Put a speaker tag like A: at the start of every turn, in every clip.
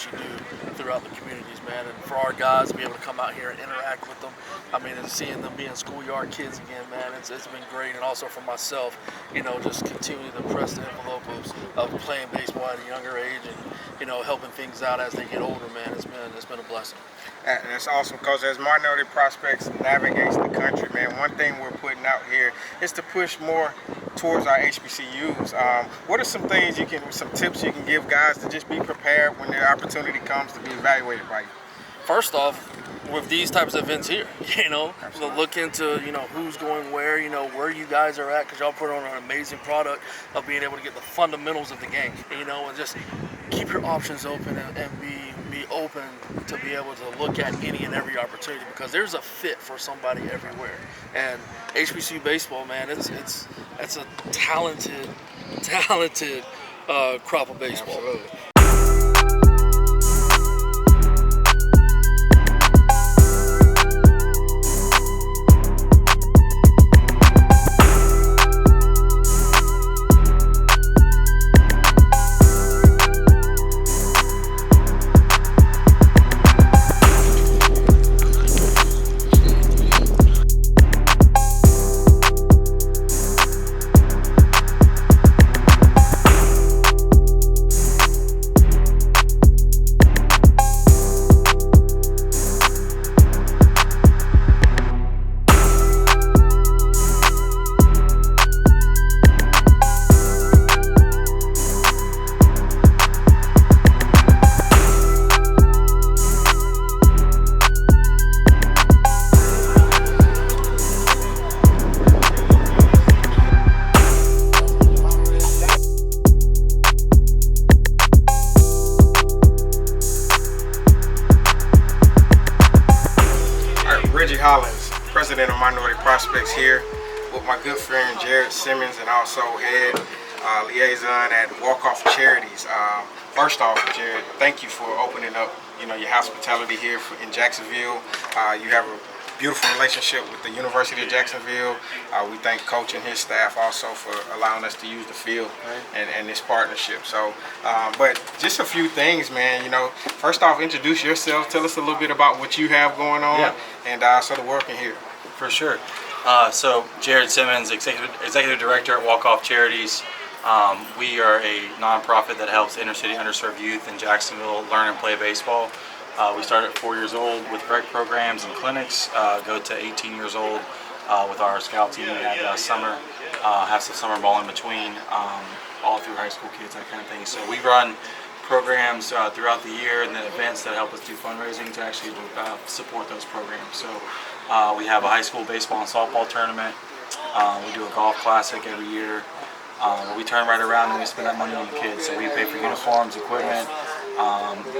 A: what you do throughout the communities, man. And for our guys to be able to come out here and interact with them, I mean, and seeing them being schoolyard kids again, man, it's been great. And also for myself, you know, just continue to press the envelope of playing baseball at a younger age and, you know, helping things out as they get older, man. It's been a blessing.
B: And it's awesome because as minority prospects navigates the country, man, one thing we're putting out here is to push more towards our HBCUs. What are some things some tips you can give guys to just be prepared when their opportunity comes to be evaluated by you?
A: First off, with these types of events here, you know, so look into, you know, who's going where, you know, where you guys are at, because y'all put on an amazing product of being able to get the fundamentals of the game, you know, and just keep your options open and be open to be able to look at any and every opportunity, because there's a fit for somebody everywhere. And HBCU baseball, man, it's a talented crop of baseball.
B: Absolutely. President of Minority Prospects here with my good friend Jerrod Simmons, and also head liaison at Walkoff Charities. First off, Jerrod, thank you for opening up, you know, your hospitality here in Jacksonville. You have a beautiful relationship with the University of Jacksonville. We thank Coach and his staff also for allowing us to use the field and this partnership. So, but just a few things, man. You know, first off, introduce yourself. Tell us a little bit about what you have going on, and so the work in here.
C: For sure. So Jerrod Simmons, Executive Director at Walkoff Charities. We are a nonprofit that helps inner city underserved youth in Jacksonville learn and play baseball. We started at 4 years old with rec programs and clinics, go to 18 years old with our scout team. We have summer, have some summer ball in between, all through high school kids, that kind of thing. So we run programs throughout the year and then events that help us do fundraising to actually support those programs. So we have a high school baseball and softball tournament. We do a golf classic every year. We turn right around and we spend that money on the kids. So we pay for uniforms, equipment,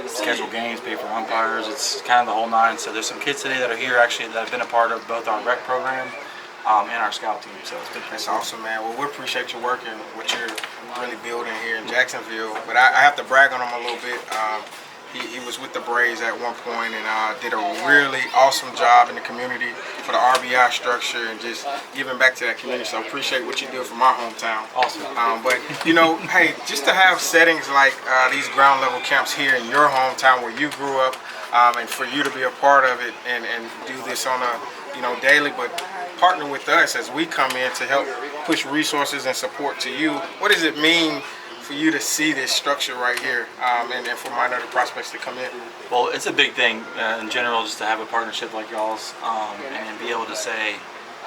C: schedule games, pay for umpires. It's kind of the whole nine. So there's some kids today that are here actually that have been a part of both our rec program and our scout team. So it's been
B: That's awesome, man. Well, we appreciate your work and what you're really building here in Jacksonville. But I have to brag on him a little bit. He was with the Braves at one point and did a really awesome job in the community for the RBI structure and just giving back to that community. So I appreciate what you do for my hometown.
C: awesome.
B: But, you know, hey, just to have settings like these ground level camps here in your hometown where you grew up, and for you to be a part of it and do this on a, you know, daily, but partner with us as we come in to help push resources and support to you. What does it mean for you to see this structure right here and for minority prospects to come in?
C: Well, it's a big thing in general just to have a partnership like y'all's and be able to say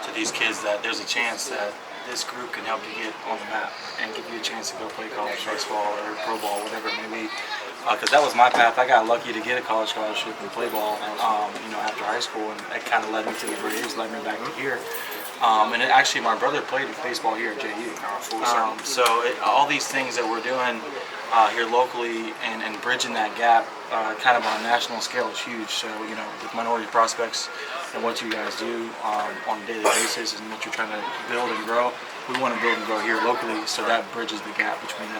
C: to these kids that there's a chance that this group can help you get on the map and give you a chance to go play college baseball or pro ball, whatever it may be. Because that was my path. I got lucky to get a college scholarship and play ball, you know, after high school, and that kind of led me to the Braves, led me back to here. And actually, my brother played baseball here at JU. So all these things that we're doing here locally and bridging that gap kind of on a national scale is huge. So, you know, with minority prospects and what you guys do on a daily basis and what you're trying to build and grow, we want to build and grow here locally, so that bridges the gap between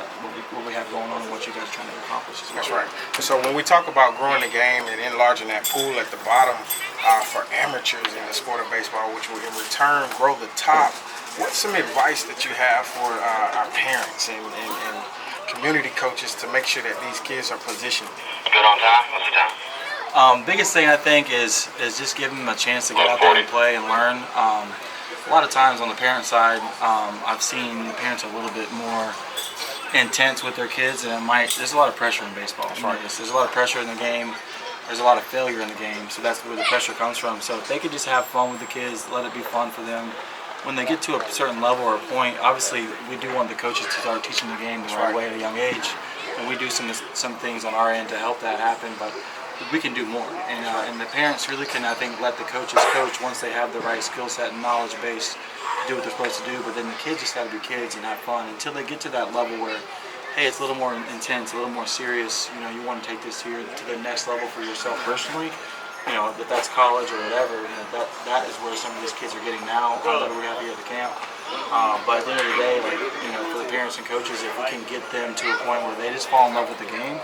C: what we have going on and what you guys are trying to accomplish as well.
B: That's right. So when we talk about growing the game and enlarging that pool at the bottom for amateurs in the sport of baseball, which will in return grow the top, what's some advice that you have for our parents and community coaches to make sure that these kids are positioned?
D: good on time? What's the time?
C: Biggest thing I think is just give them a chance to get out there and play and learn. A lot of times on the parent side, I've seen parents a little bit more intense with their kids, and there's a lot of pressure in baseball. There's a lot of pressure in the game. There's a lot of failure in the game, so that's where the pressure comes from. So if they could just have fun with the kids, let it be fun for them. When they get to a certain level or a point, obviously we do want the coaches to start teaching the game the right way at a young age, and we do some things on our end to help that happen, but we can do more. And the parents really can, I think, let the coaches coach once they have the right skill set and knowledge base to do what they're supposed to do, but then the kids just got to be kids and have fun until they get to that level where, hey, it's a little more intense, a little more serious. You want to take this here to the next level for yourself personally. If that's college or whatever, that is where some of these kids are getting now that we have here at the camp. But at the end of the day, for the parents and coaches, if we can get them to a point where they just fall in love with the game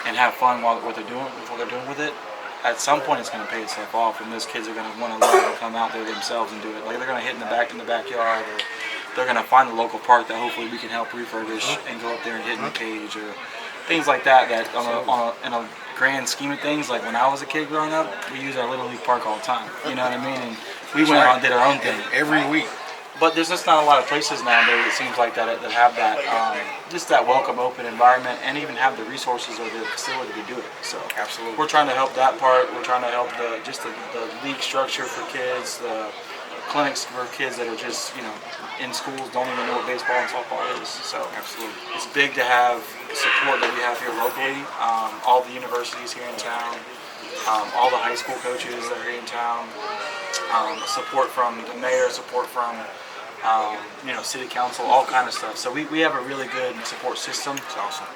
C: and have fun while what they're doing with it, at some point it's going to pay itself off, and those kids are going to want to learn to come out there themselves and do it. Like they're going to hit in the backyard, or they're going to find a local park that hopefully we can help refurbish and go up there and hit in the cage or things like that. That in a grand scheme of things, like when I was a kid growing up, we used our Little League park all the time. You know what I mean? And we went out and did our own thing
B: every week.
C: But there's just not a lot of places nowadays, it seems like, that have that, just that welcome, open environment, and even have the resources or the facility to do it. So
B: absolutely,
C: we're trying to help that part. We're trying to help the league structure for kids, the clinics for kids that are just in schools, don't even know what baseball and softball is. So
B: absolutely,
C: it's big to have support that we have here locally. All the universities here in town, all the high school coaches that are here in town. Support from the mayor, support from city council, all kind of stuff. So we have a really good support system.
B: It's awesome.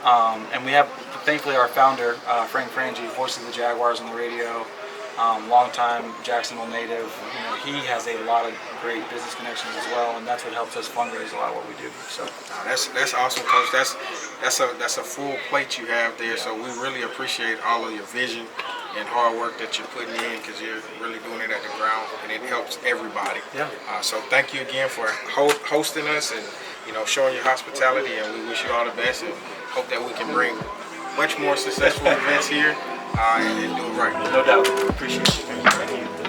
C: And we have, thankfully, our founder, Frank Frangie, voices the Jaguars on the radio, longtime Jacksonville native. He has a lot of great business connections as well, and that's what helps us fundraise a lot of what we do. So
B: that's awesome, Coach. That's a full plate you have there. So we really appreciate all of your vision and hard work that you're putting in, because you're really doing it at the ground, and it helps everybody.
C: Yeah.
B: So thank you again for hosting us and showing your hospitality, and we wish you all the best and hope that we can bring much more successful events here and do it right.
C: No doubt. Appreciate you. Thank you.